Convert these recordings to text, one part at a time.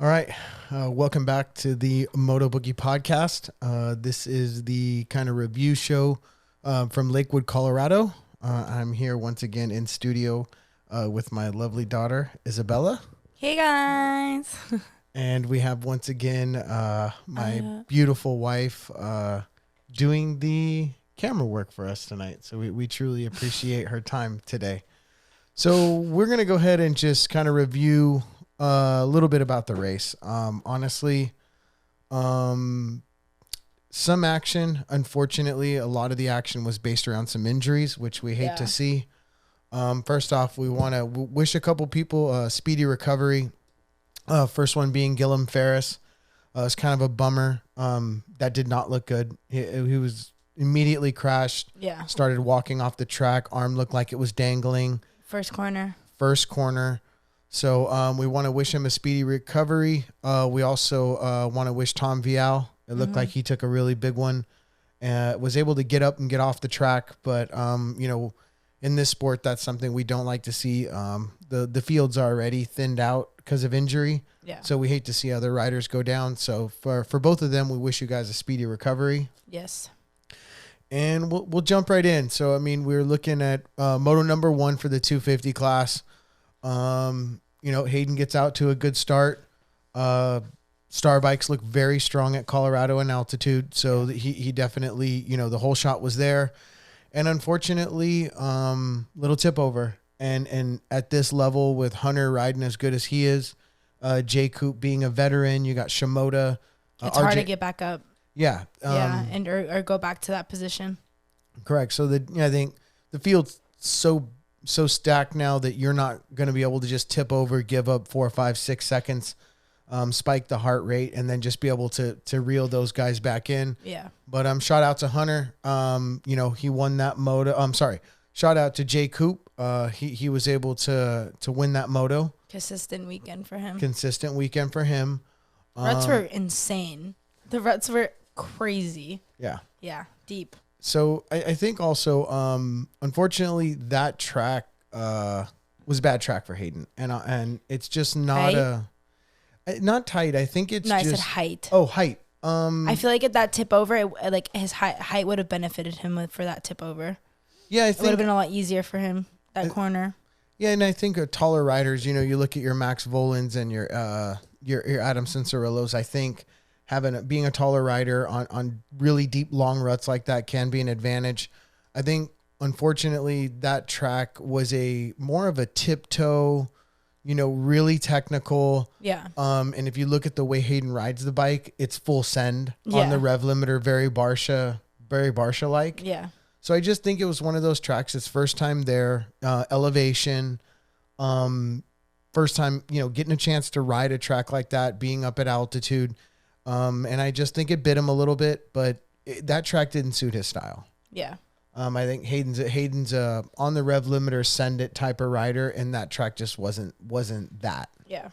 All right. Welcome back to the Moto Boogie podcast. This is the kind of review show from Lakewood, Colorado. I'm here once again in studio with my lovely daughter, Isabella. Hey, guys. And we have once again my beautiful wife doing the camera work for us tonight. So we truly appreciate her time today. So we're going to go ahead and just kind of review a little bit about the race. Honestly, some action. Unfortunately, a lot of the action was based around some injuries, which we hate to see. First off, we want to wish a couple people a speedy recovery. First one being Gillum Ferris. It's kind of a bummer. That did not look good. He was immediately crashed. Yeah. Started walking off the track. Arm looked like it was dangling. First corner. So we want to wish him a speedy recovery. We also want to wish Tom Vial. It looked like he took a really big one. Was able to get up and get off the track. But, in this sport, that's something we don't like to see. The fields are already thinned out because of injury. Yeah. So we hate to see other riders go down. So for both of them, we wish you guys a speedy recovery. Yes. And we'll jump right in. So, we're looking at Moto number 1 for the 250 class. Hayden gets out to a good start. Star bikes look very strong at Colorado in altitude. So he definitely, the whole shot was there. And unfortunately, little tip over. And at this level with Hunter riding as good as he is, Jay Coop being a veteran, you got Shimoda. It's hard to get back up. Yeah. And or go back to that position. Correct. So I think the field's so stacked now that you're not going to be able to just tip over, give up 4, 5, 6 seconds, spike the heart rate, and then just be able to reel those guys back in. Yeah. But shout out to Hunter. He won that moto. Shout out to Jay Coop. He was able to win that moto. Consistent weekend for him. Ruts were insane. The ruts were crazy. Yeah. Yeah. Deep. So I think also, unfortunately, that track was a bad track for Hayden, and it's just not not tight. I think it's I said height. Oh, height. I feel like at that tip over, his height would have benefited him for that tip over. Yeah, it would have been a lot easier for him that corner. Yeah, and I think taller riders. You look at your Max Volans and your Adam Cincerillos. I think being a taller rider on really deep long ruts like that can be an advantage. I think unfortunately that track was more of a tiptoe, really technical. Yeah. And if you look at the way Hayden rides the bike, it's full send on the rev limiter, very Barsha like. Yeah. So I just think it was one of those tracks. It's first time there, elevation, first time, getting a chance to ride a track like that, being up at altitude. And I just think it bit him a little bit, but that track didn't suit his style. Yeah. I think Hayden's on the rev limiter, send it type of rider, and that track just wasn't that. Yeah.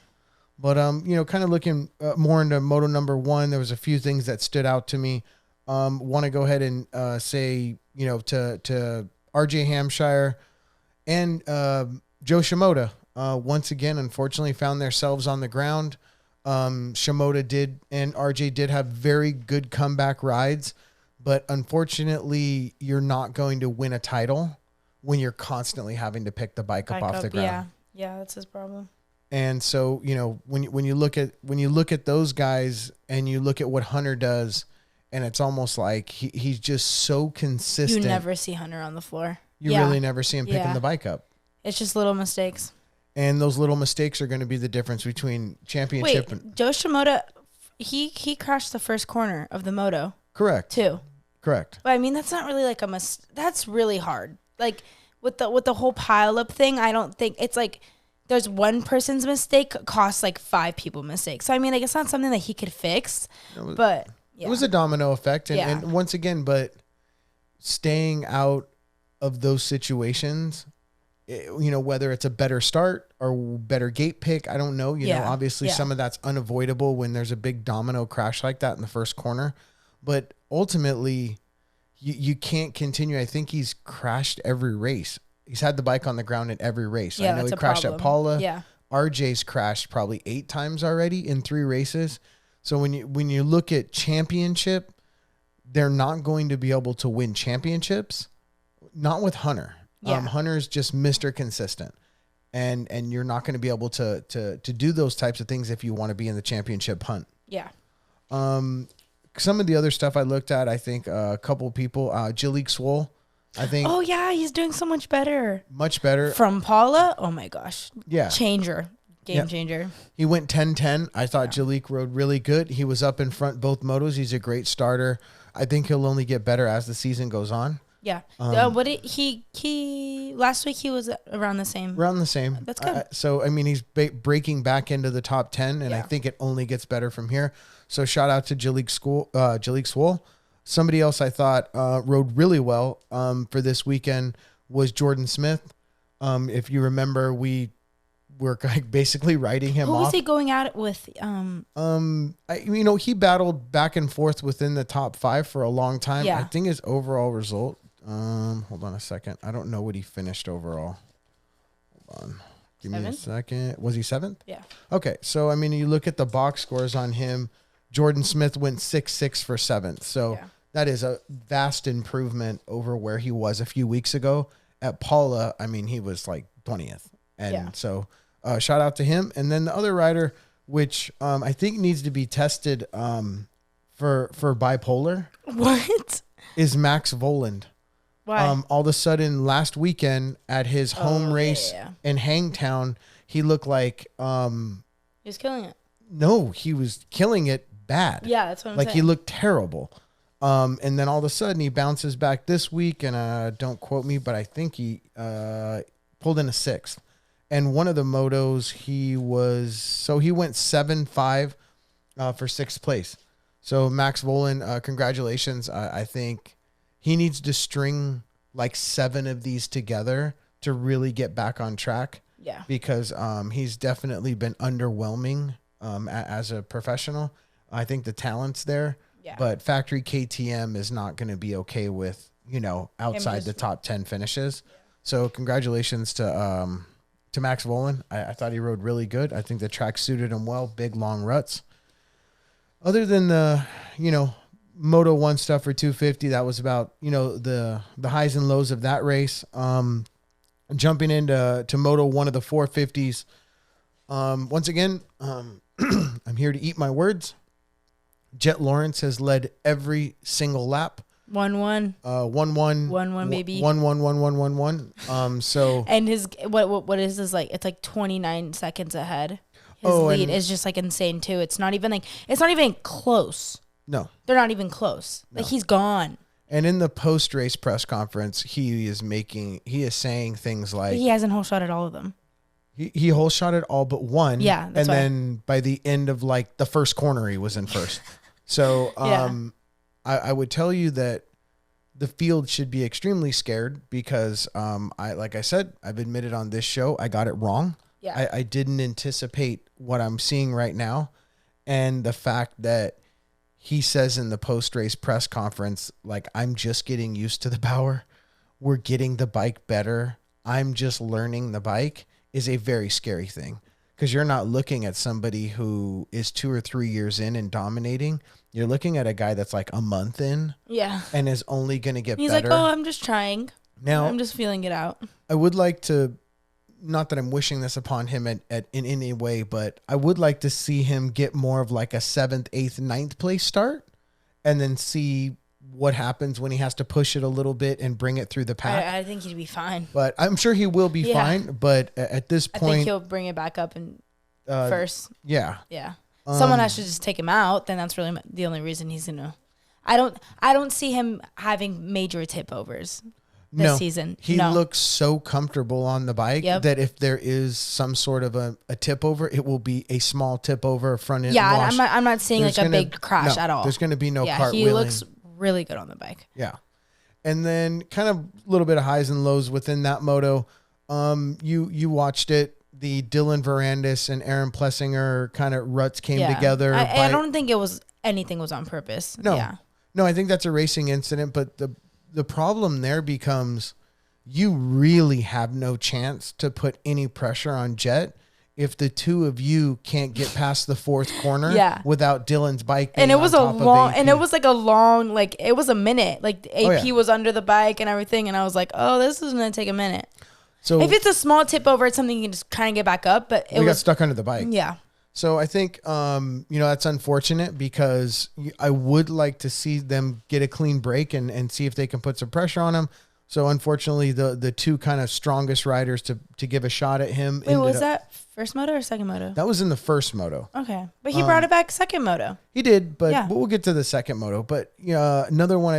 But kind of looking more into Moto number 1, there was a few things that stood out to me. Want to go ahead and say to RJ Hampshire and Joe Shimoda once again, unfortunately, found themselves on the ground. Shimoda did and RJ did have very good comeback rides, but unfortunately you're not going to win a title when you're constantly having to pick the bike up off the ground. Yeah, that's his problem. And so, when you look at those guys and you look at what Hunter does, and it's almost like he's just so consistent. You never see Hunter on the floor. You really never see him picking the bike up. It's just little mistakes. And those little mistakes are going to be the difference between championship and... Joe Shimoda, he crashed the first corner of the moto. Correct. Too. Correct. But that's not really like that's really hard. Like with the whole pile up thing, I don't think it's like there's one person's mistake costs like 5 people mistakes. So it's not something that he could fix. But yeah. It was a domino effect. And once again, but staying out of those situations, whether it's a better start or better gate pick, I don't know. Obviously some of that's unavoidable when there's a big domino crash like that in the first corner. But ultimately, you can't continue. I think he's crashed every race. He's had the bike on the ground in every race. Yeah, I know he crashed at Paula. Yeah. RJ's crashed probably 8 times already in 3 races. So when you look at championship, they're not going to be able to win championships. Not with Hunter. Yeah. Hunter's just Mr. Consistent. And you're not going to be able to do those types of things if you want to be in the championship hunt. Yeah. Some of the other stuff I looked at, I think a couple people, Jalik Swole, I think. Oh yeah, he's doing so much better. Much better. From Paula, oh my gosh. Yeah. Game changer. He went 10-10. I thought Jalik rode really good. He was up in front both motos. He's a great starter. I think he'll only get better as the season goes on. Yeah. He last week he was around the same. That's good. So I mean, he's breaking back into the top 10, and I think it only gets better from here. So shout out to Jalik Swole. Somebody else I thought rode really well for this weekend was Jordan Smith. If you remember, we were basically writing him off. Who was he going at it with? He battled back and forth within the top 5 for a long time. Yeah. I think his overall result. Hold on a second. I don't know what he finished overall. Hold on. Give me a second. Was he 7th? Yeah. Okay. So, I mean, you look at the box scores on him. Jordan Smith went 6-6 for 7th. So that is a vast improvement over where he was a few weeks ago. At Paula, I mean, he was like 20th. And so shout out to him. And then the other rider, which I think needs to be tested for bipolar. What? Is Max Voland. Why? All of a sudden, last weekend at his home race in Hangtown, he looked like he was killing it. No, he was killing it bad. Yeah, that's what I'm saying. He looked terrible. And then all of a sudden, he bounces back this week, and don't quote me, but I think he pulled in a 6th. And one of the motos, he went 7-5 for 6th place. So Max Voland, congratulations. I think he needs to string like 7 of these together to really get back on track. Yeah. Because he's definitely been underwhelming as a professional. I think the talent's there. Yeah. But factory KTM is not going to be okay with, outside the top 10 finishes. Yeah. So congratulations to Max Voland. I thought he rode really good. I think the track suited him well. Big, long ruts. Other than the, Moto 1 stuff for 250, that was about, the highs and lows of that race. Jumping into Moto 1 of the 450s. Once again, I'm here to eat my words. Jett Lawrence has led every single lap. 1-1. 1-1. 1-1, baby. 1-1. So. And his what is this like? It's like 29 seconds ahead. His lead is just like insane too. It's not even close. No. They're not even close. No. Like he's gone. And in the post-race press conference, he is saying things like he hasn't whole shot at all of them. He whole shot at all but one. Yeah, that's then by the end of like the first corner, he was in first. So I would tell you that the field should be extremely scared because like I said, I've admitted on this show I got it wrong. Yeah. I didn't anticipate what I'm seeing right now, and the fact that he says in the post-race press conference, like, I'm just getting used to the power. We're getting the bike better. I'm just learning the bike is a very scary thing because you're not looking at somebody who is 2 or 3 years in and dominating. You're looking at a guy that's like a month in and is only going to get better. He's like, oh, I'm just trying. Now, I'm just feeling it out. I would like to, not that I'm wishing this upon him in any way, but I would like to see him get more of like a 7th, 8th, 9th place start and then see what happens when he has to push it a little bit and bring it through the pack. I think he'd be fine. But I'm sure he will be fine. But at this point, I think he'll bring it back up and first. Yeah. Yeah. Someone has to just take him out. Then that's really the only reason he's gonna. I don't see him having major tip overs this season. He looks so comfortable on the bike that if there is some sort of a tip over, it will be a small tip over front end. Yeah, I'm not seeing like a big crash at all. There's going to be no cartwheeling. He looks really good on the bike. Yeah. And then kind of a little bit of highs and lows within that moto. You watched it. The Dylan Verandis and Aaron Plessinger kind of ruts came together. I don't think anything was on purpose. No. Yeah. No, I think that's a racing incident, but the problem there becomes you really have no chance to put any pressure on Jett if the two of you can't get past the fourth corner without Dylan's bike being and it was on top of AP. and it was like a long, like it was a minute. Like AP was under the bike and everything, and I was like, oh, this is gonna take a minute. So if it's a small tip over, it's something you can just kind of get back up. But we got stuck under the bike. Yeah. So I think that's unfortunate because I would like to see them get a clean break and see if they can put some pressure on him. So unfortunately, the two kind of strongest riders to give a shot at him. Wait, was that first moto or second moto? That was in the first moto. Okay, but he brought it back second moto. He did, but we'll get to the second moto. But another one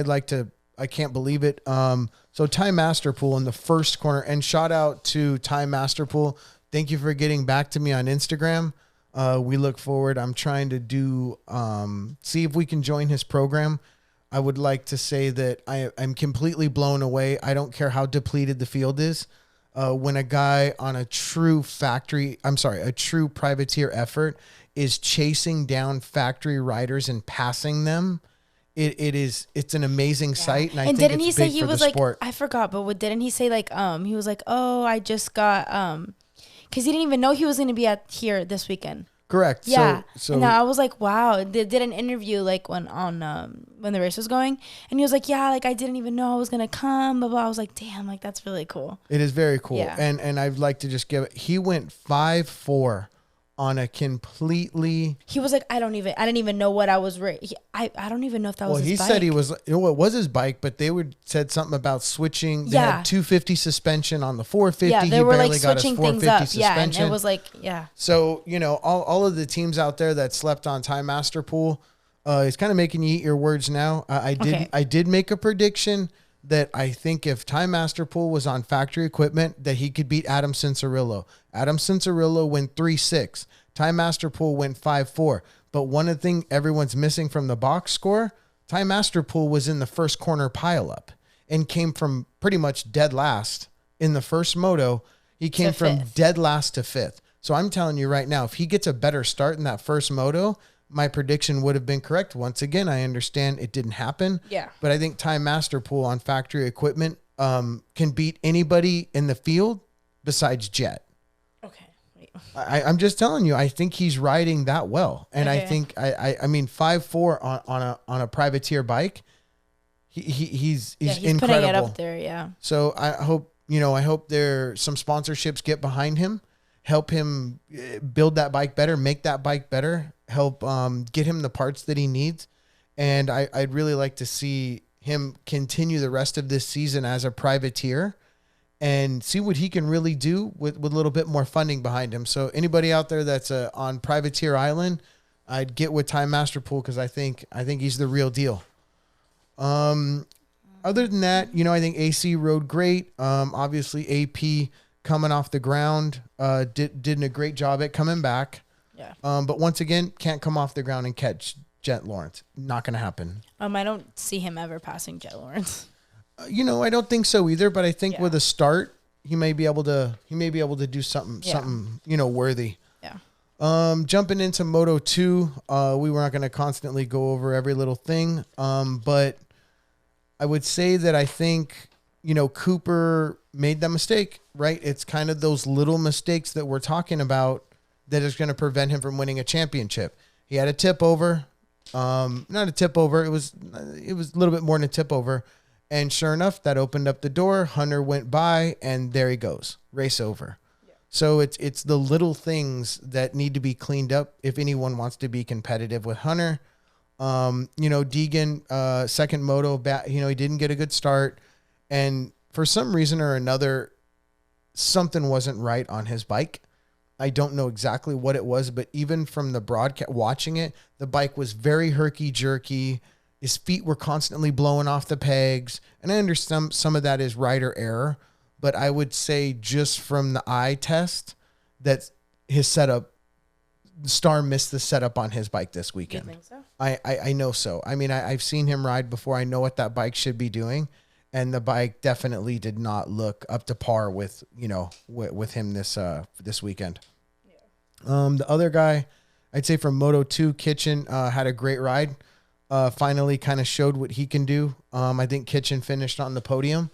I can't believe it. So Ty Masterpool in the first corner, and shout out to Ty Masterpool. Thank you for getting back to me on Instagram. We look forward. I'm trying to see if we can join his program. I would like to say that I'm completely blown away. I don't care how depleted the field is. When a guy on a true privateer effort is chasing down factory riders and passing them, it's an amazing sight. And I think didn't it's he say big he for was the like, sport. I forgot, but didn't he say he was like, oh, I just got, cause he didn't even know he was going to be here this weekend. Correct. Yeah. So and I was like, wow. They did an interview when the race was going, and he was like, yeah, I didn't even know I was gonna come. Blah blah. I was like, damn, that's really cool. It is very cool. Yeah. And I'd like to just give it. He went 5-4 on a completely. He was like, I didn't even know what I was. I don't even know if that was. His bike. Said he was. It was his bike, but they said something about switching. They had 250 suspension on the 450. Yeah, they were barely switching got his 450 things up. suspension. Yeah, and it was So all of the teams out there that slept on Ty Masterpool, it's kind of making you eat your words now. I did make a prediction that I think if Ty Masterpool was on factory equipment, that he could beat Adam Cincerillo. Adam Cincerillo went 3-6. Ty Masterpool went 5-4. But one of the things everyone's missing from the box score, Ty Masterpool was in the first corner pileup and came from pretty much dead last in the first moto. He came from dead last to fifth. So I'm telling you right now, if he gets a better start in that first moto, my prediction would have been correct. Once again, I understand it didn't happen. Yeah. But I think Ty Masterpool on factory equipment can beat anybody in the field besides Jett. Okay. Wait. I'm just telling you, I think he's riding that well. And I think I mean 5-4 on a privateer bike. He's incredible. Putting it up there, yeah. So I hope there some sponsorships get behind him, help him build that bike better, make that bike better, help get him the parts that he needs. And I'd really like to see him continue the rest of this season as a privateer and see what he can really do with a little bit more funding behind him. So anybody out there that's on Privateer Island, I'd get with Ty Masterpool because I think he's the real deal. Other than that, I think AC rode great. Obviously AP coming off the ground, did a great job at coming back. Yeah. But once again, can't come off the ground and catch Jett Lawrence. Not going to happen. I don't see him ever passing Jett Lawrence. I don't think so either. But I think with a start, he may be able to do something worthy. Yeah. Jumping into Moto 2, we were not going to constantly go over every little thing. But I would say that I think Cooper made that mistake. Right? It's kind of those little mistakes that we're talking about that is going to prevent him from winning a championship. He had a tip over, not a tip over. It was a little bit more than a tip over. And sure enough, that opened up the door. Hunter went by and there he goes. Race over. Yeah. So it's the little things that need to be cleaned up if anyone wants to be competitive with Hunter. Deegan, second moto, he didn't get a good start. And for some reason or another, something wasn't right on his bike. I don't know exactly what it was, but even from the broadcast, watching it, the bike was very herky-jerky. His feet were constantly blowing off the pegs. And I understand some of that is rider error, but I would say just from the eye test that his setup, Star missed the setup on his bike this weekend. You think so? I know so. I mean, I've seen him ride before. I know what that bike should be doing. And the bike definitely did not look up to par with him this weekend. Yeah. The other guy, I'd say from Moto 2, Kitchen had a great ride. Finally kind of showed what he can do. I think Kitchen finished on the podium.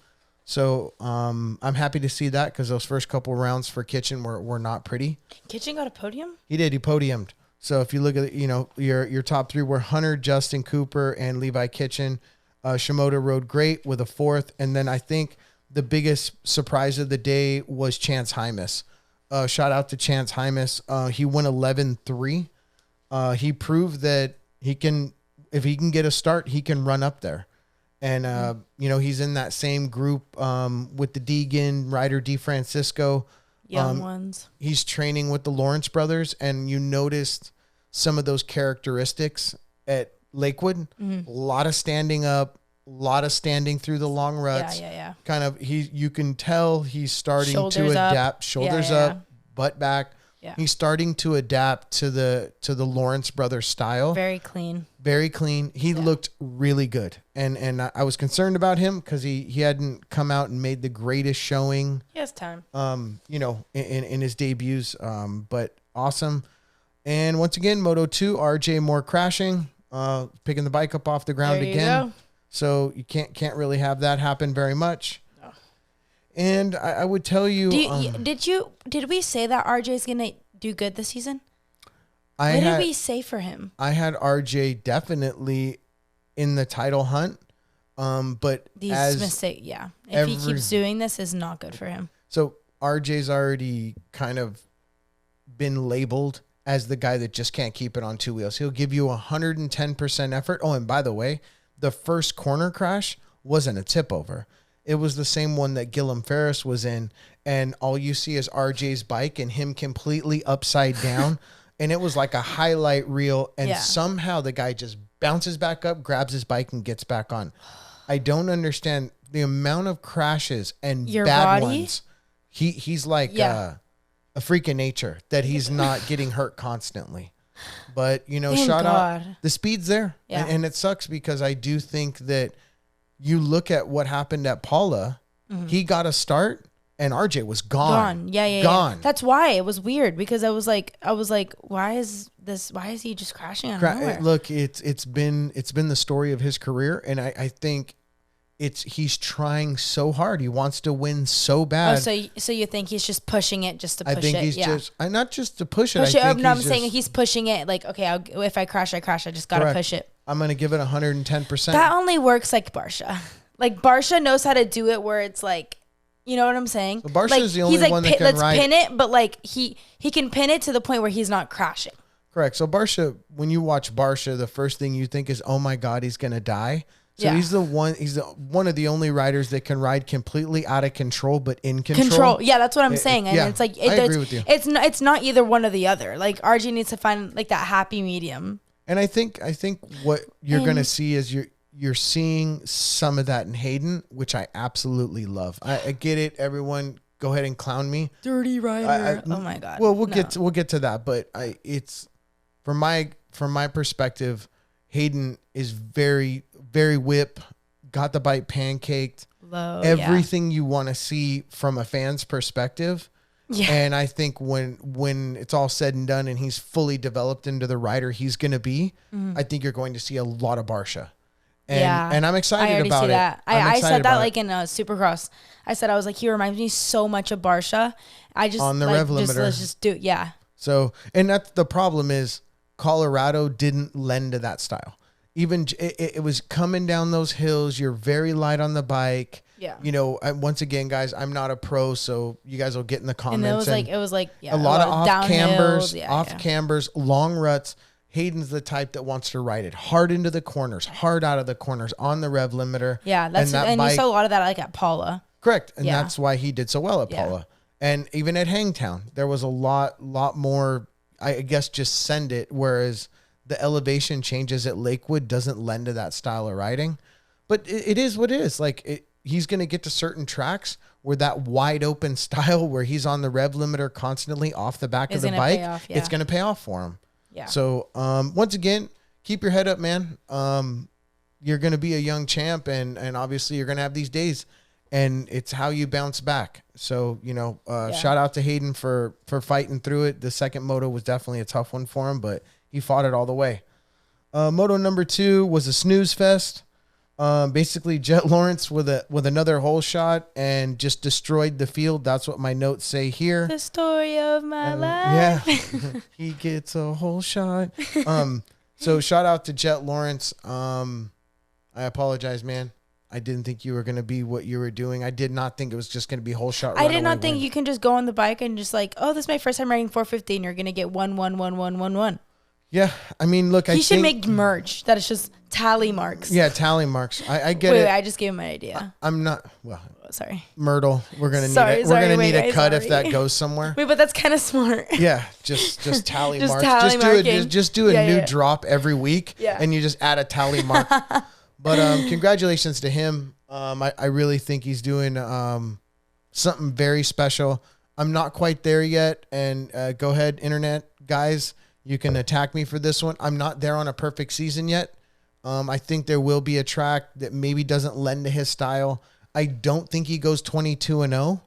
So I'm happy to see that because those first couple rounds for Kitchen were not pretty. Kitchen got a podium? He did. He podiumed. So if you look at, your top three were Hunter, Justin Cooper, and Levi Kitchen. Shimoda rode great with a fourth. And then I think the biggest surprise of the day was Chance Hymas. Shout out to Chance Hymas. He went 11-3. He proved that if he can get a start, he can run up there. And, he's in that same group with the Deegan, Ryder DeFrancisco. Young ones. He's training with the Lawrence brothers, and you noticed some of those characteristics at Lakewood. Mm-hmm. A lot of standing up, a lot of standing through the long ruts. Yeah. Kind of, you can tell he's starting to adapt. Shoulders up, butt back. Yeah. He's starting to adapt to the Lawrence brothers style. Very clean. Very clean. He looked really good. And I was concerned about him because he hadn't come out and made the greatest showing. He has time. In his debuts. But awesome. And once again, Moto 2, RJ Moore crashing, picking the bike up off the ground again. Go. So you can't really have that happen very much. And I would tell you, did we say that RJ's gonna do good this season? What did we say for him? I had RJ definitely in the title hunt, but these mistakes, if he keeps doing this, is not good for him. So RJ's already kind of been labeled as the guy that just can't keep it on two wheels. He'll give you 110% effort. Oh, and by the way, the first corner crash wasn't a tip over. It was the same one that Gillum Ferris was in, and all you see is RJ's bike and him completely upside down, and it was like a highlight reel, and somehow the guy just bounces back up, grabs his bike, and gets back on. I don't understand the amount of crashes and bad ones. He's like a freak of nature that he's not getting hurt constantly. But, shout out. The speed's there, and it sucks because I do think that you look at what happened at Paula, he got a start and RJ was gone. Gone. That's why it was weird because I was like, why is he just crashing out of nowhere? Look, it's been the story of his career. And I think he's trying so hard. He wants to win so bad. Oh, so you think he's just pushing it just to push it? I think he's just, not just to push it. I'm saying he's pushing it like, okay, if I crash, I just got to push it. I'm going to give it 110%. That only works like Barsha. Like Barsha knows how to do it where it's like, you know what I'm saying? So Barsha is the only one that can let's pin it, but like he can pin it to the point where he's not crashing. Correct. So Barsha, when you watch Barsha, the first thing you think is, oh my God, he's going to die. So he's one of the only riders that can ride completely out of control, but in control. Yeah, that's what I'm saying. And it's like, I agree with you. It's not either one or the other. Like RJ needs to find like that happy medium. And I think what you're going to see is you're seeing some of that in Hayden, which I absolutely love. I get it. Everyone go ahead and clown me. Dirty rider. Oh my God. Well, we'll get to that, but it's from my perspective, Hayden is very, very whip, got the bike pancaked. Low, everything you want to see from a fan's perspective. Yeah. And I think when it's all said and done and he's fully developed into the rider he's going to be, I think you're going to see a lot of Barsha. And I'm excited about it. I said that like in Supercross. I was like, he reminds me so much of Barsha. On the rev limiter. Let's just do it. Yeah. So, and that's the problem is Colorado didn't lend to that style. Even it was coming down those hills. You're very light on the bike. Yeah. Once again, guys, I'm not a pro, so you guys will get in the comments. And it was like a lot of off cambers, long ruts. Hayden's the type that wants to ride it hard into the corners, hard out of the corners on the rev limiter. Yeah, and you saw a lot of that like at Paula. Correct. And that's why he did so well at Paula. And even at Hangtown, there was a lot more, I guess, just send it, whereas the elevation changes at Lakewood doesn't lend to that style of riding. But it is what it is. Like, he's going to get to certain tracks where that wide open style where he's on the rev limiter constantly off the back of the bike, it's going to pay off for him. Yeah. So, once again, keep your head up, man. You're going to be a young champ and obviously you're going to have these days and it's how you bounce back. So, shout out to Hayden for fighting through it. The second moto was definitely a tough one for him, but he fought it all the way. Moto number 2 was a snooze fest. Basically Jett Lawrence with another hole shot and just destroyed the field. That's what my notes say here. The story of my life. Yeah, he gets a hole shot. So shout out to Jett Lawrence. I apologize, man. I didn't think you were going to be what you were doing. I did not think it was just going to be whole shot. I did not think you can just go on the bike and just like, oh, this is my first time riding 450 and you're going to get 1-1-1-1-1-1. Yeah, I mean, look, he should make merch that is just tally marks. Yeah, tally marks. I get it. Wait, I just gave him an idea. I'm not. Well, sorry, Myrtle. We're gonna need a cut if that goes somewhere. Wait, but that's kind of smart. Yeah, just tally just marks. Tally just do a new drop every week, and you just add a tally mark. But congratulations to him. I really think he's doing something very special. I'm not quite there yet, and go ahead, internet guys. You can attack me for this one. I'm not there on a perfect season yet. I think there will be a track that maybe doesn't lend to his style. I don't think he goes 22-0.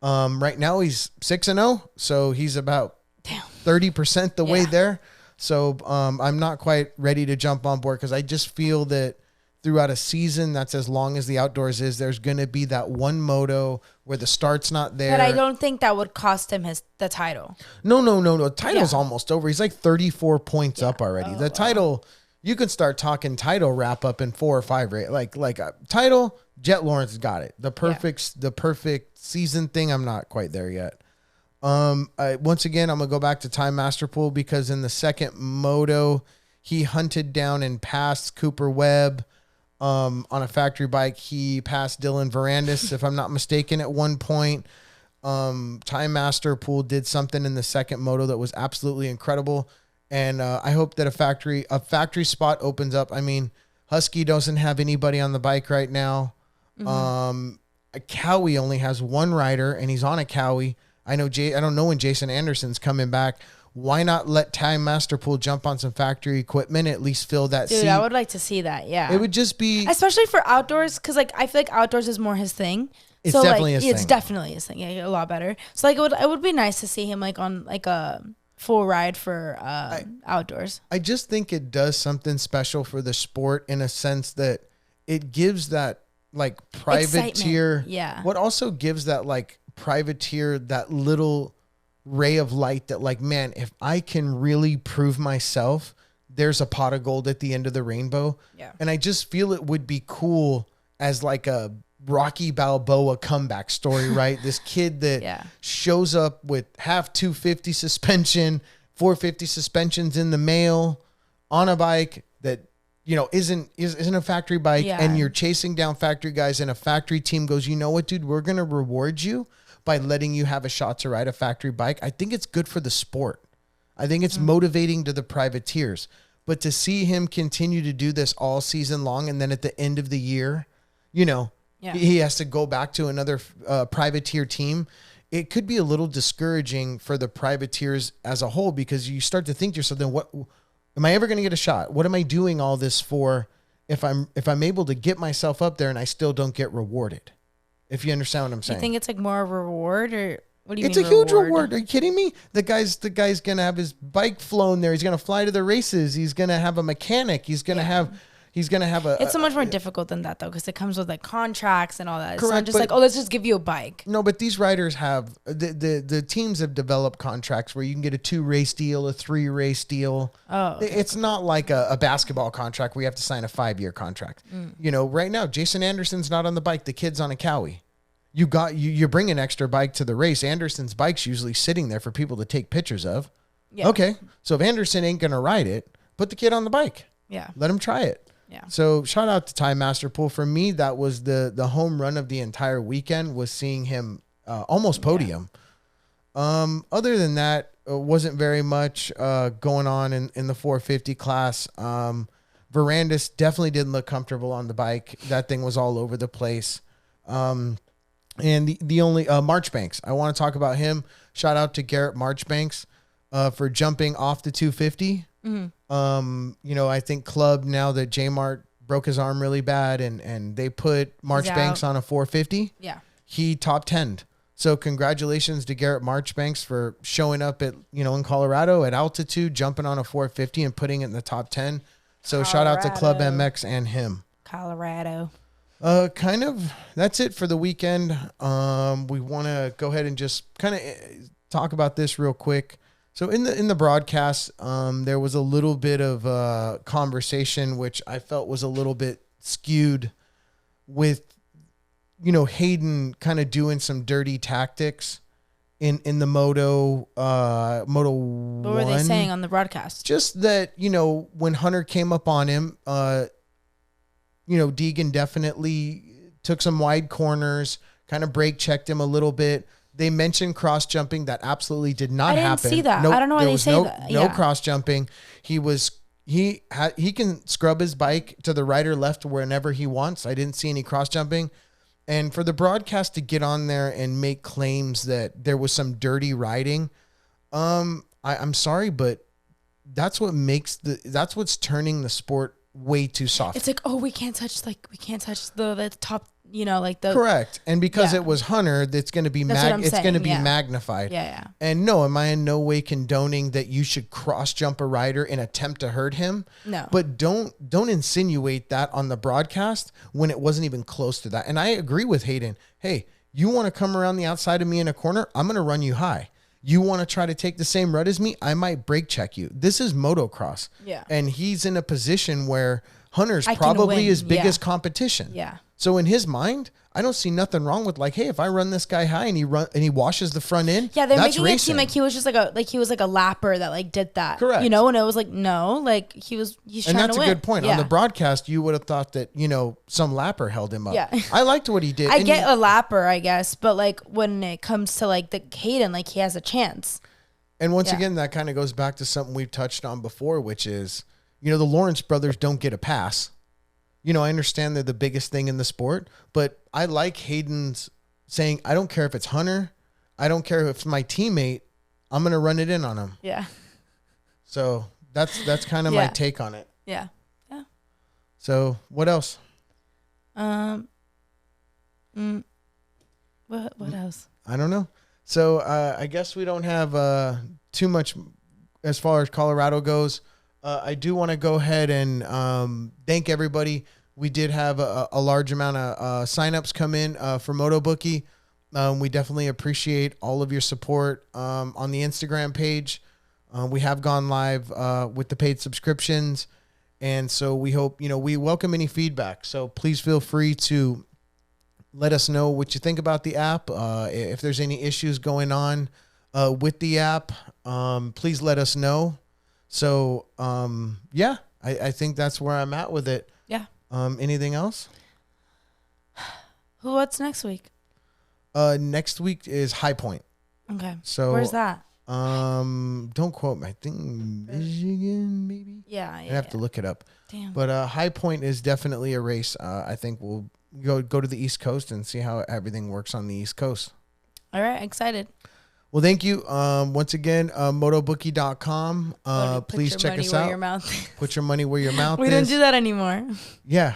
Right now he's 6-0, so he's about 30% the way there. So I'm not quite ready to jump on board because I just feel that throughout a season that's as long as the outdoors is, there's going to be that one moto where the start's not there. But I don't think that would cost him the title. No. The title's almost over. He's like 34 points up already. The title, you could start talking title wrap up in 4 or 5, right? Like a title, Jett Lawrence got it. The perfect season thing, I'm not quite there yet. Once again, I'm going to go back to Ty Masterpool because in the second moto, he hunted down and passed Cooper Webb. On a factory bike, he passed Dylan Verandis, if I'm not mistaken, at one point. Ty Masterpool did something in the second moto that was absolutely incredible, and I hope that a factory spot opens up. I mean, Husky doesn't have anybody on the bike right now. A Cowie only has one rider, and he's on a Cowie. I don't know when Jason Anderson's coming back. Why not let Ty Masterpool jump on some factory equipment, at least fill that seat? Dude, I would like to see that, yeah. It would just be... Especially for outdoors, because like I feel like outdoors is more his thing. It's definitely his thing. It's definitely his thing, yeah, a lot better. So like it would be nice to see him like on like a full ride for outdoors. I just think it does something special for the sport in a sense that it gives that like privateer... Yeah. What also gives that like privateer that little... ray of light that like, man, if I can really prove myself, there's a pot of gold at the end of the rainbow. Yeah. And I just feel it would be cool as like a Rocky Balboa comeback story, right? This kid that shows up with half 250 suspension, 450 suspensions in the mail on a bike that, you know, isn't a factory bike, and you're chasing down factory guys and a factory team goes, you know what, dude, we're going to reward you by letting you have a shot to ride a factory bike. I think it's good for the sport. I think it's motivating to the privateers. But to see him continue to do this all season long, and then at the end of the year, you know, he has to go back to another privateer team, it could be a little discouraging for the privateers as a whole, because you start to think to yourself, then what am I ever going to get a shot? What am I doing all this for if I'm able to get myself up there and I still don't get rewarded? If you understand what I'm saying. You think it's like more a reward, or what do you mean? It's a huge reward. Are you kidding me? The guy's going to have his bike flown there. He's going to fly to the races. He's going to have a mechanic. He's going to have a... It's so much more difficult than that, though, because it comes with like contracts and all that. It's not just like, oh, let's just give you a bike. No, but these riders have... The teams have developed contracts where you can get a 2-race deal, a 3-race deal. Oh. Okay. It's not like a basketball contract where you have to sign a 5-year contract. You know, right now, Jason Anderson's not on the bike. The kid's on a Cowie. You bring an extra bike to the race. Anderson's bike's usually sitting there for people to take pictures of. Yeah. Okay. So if Anderson ain't going to ride it, put the kid on the bike. Yeah. Let him try it. Yeah. So shout out to Ty Masterpool. For me, that was the home run of the entire weekend, was seeing him almost podium. Other than that, wasn't very much going on in the 450 class. Verandis definitely didn't look comfortable on the bike. That thing was all over the place. And the only Marchbanks, I want to talk about him. Shout out to Garrett Marchbanks for jumping off the 250. You know, I think Club, now that J Mart broke his arm really bad and they put Marchbanks on a 450. Yeah. He top 10'd. So congratulations to Garrett Marchbanks for showing up at, you know, in Colorado at altitude, jumping on a 450 and putting it in the top 10. So shout out to Club MX and him. Colorado. Kind of. That's it for the weekend. We want to go ahead and just kind of talk about this real quick. So in the broadcast, there was a little bit of conversation which I felt was a little bit skewed with, Hayden kind of doing some dirty tactics in the Moto Moto. What were they saying on the broadcast? Just that, when Hunter came up on him, Deegan definitely took some wide corners, kind of brake checked him a little bit. They mentioned cross jumping. That absolutely did not happen. I didn't see that. I don't know why they say that. No cross jumping. He can scrub his bike to the right or left whenever he wants. I didn't see any cross jumping. And for the broadcast to get on there and make claims that there was some dirty riding, I'm sorry, but that's what's turning the sport way too soft. It's like, oh, we can't touch the top, like the correct. And because it was Hunter, it's going to be magnified. Yeah. And no, am I in no way condoning that you should cross jump a rider and attempt to hurt him? No. But don't insinuate that on the broadcast when it wasn't even close to that. And I agree with Hayden. Hey, you want to come around the outside of me in a corner? I'm going to run you high. You want to try to take the same rut as me? I might brake check you. This is motocross. Yeah. And he's in a position where Hunter's probably his biggest competition. Yeah. So in his mind, I don't see nothing wrong with hey, if I run this guy high and he washes the front end, yeah, they're that's making racing. it seem like he was just he was like a lapper that did that. Correct. And it was like, no, he's trying to win. And that's a good point. Yeah. On the broadcast, you would have thought that, some lapper held him up. Yeah. I liked what he did. I get a lapper, I guess, but when it comes to the Hayden, he has a chance. And once again, that kind of goes back to something we've touched on before, which is, the Lawrence brothers don't get a pass. I understand they're the biggest thing in the sport, but I like Hayden's saying, I don't care if it's Hunter. I don't care if it's my teammate. I'm going to run it in on him. Yeah. So that's kind of my take on it. Yeah. Yeah. So what else? What else? I don't know. So I guess we don't have too much as far as Colorado goes. I do want to go ahead and thank everybody. We did have a large amount of signups come in for MotoBookie. We definitely appreciate all of your support on the Instagram page. We have gone live with the paid subscriptions. And so we hope, we welcome any feedback. So please feel free to let us know what you think about the app. If there's any issues going on with the app, please let us know. So, I think that's where I'm at with it. Yeah. Anything else? What's next week? Next week is High Point. Okay. So where's that? Don't quote me. I think Michigan, maybe. Yeah. I have to look it up. Damn. But High Point is definitely a race. I think we'll go to the East Coast and see how everything works on the East Coast. All right. Excited. Well, thank you. Once again, motobookie.com. Please check us out. Put your money where your mouth is. We don't do that anymore. Yeah.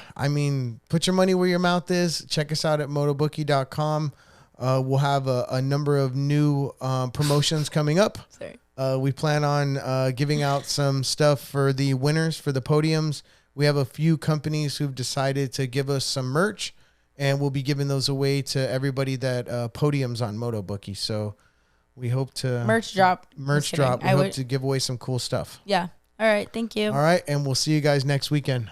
Put your money where your mouth is. Check us out at motobookie.com. We'll have a number of new promotions coming up. Sorry. We plan on giving out some stuff for the winners, for the podiums. We have a few companies who've decided to give us some merch, and we'll be giving those away to everybody that podiums on MotoBookie. So we hope to merch drop. We hope to give away some cool stuff. Yeah. All right. Thank you. All right. And we'll see you guys next weekend.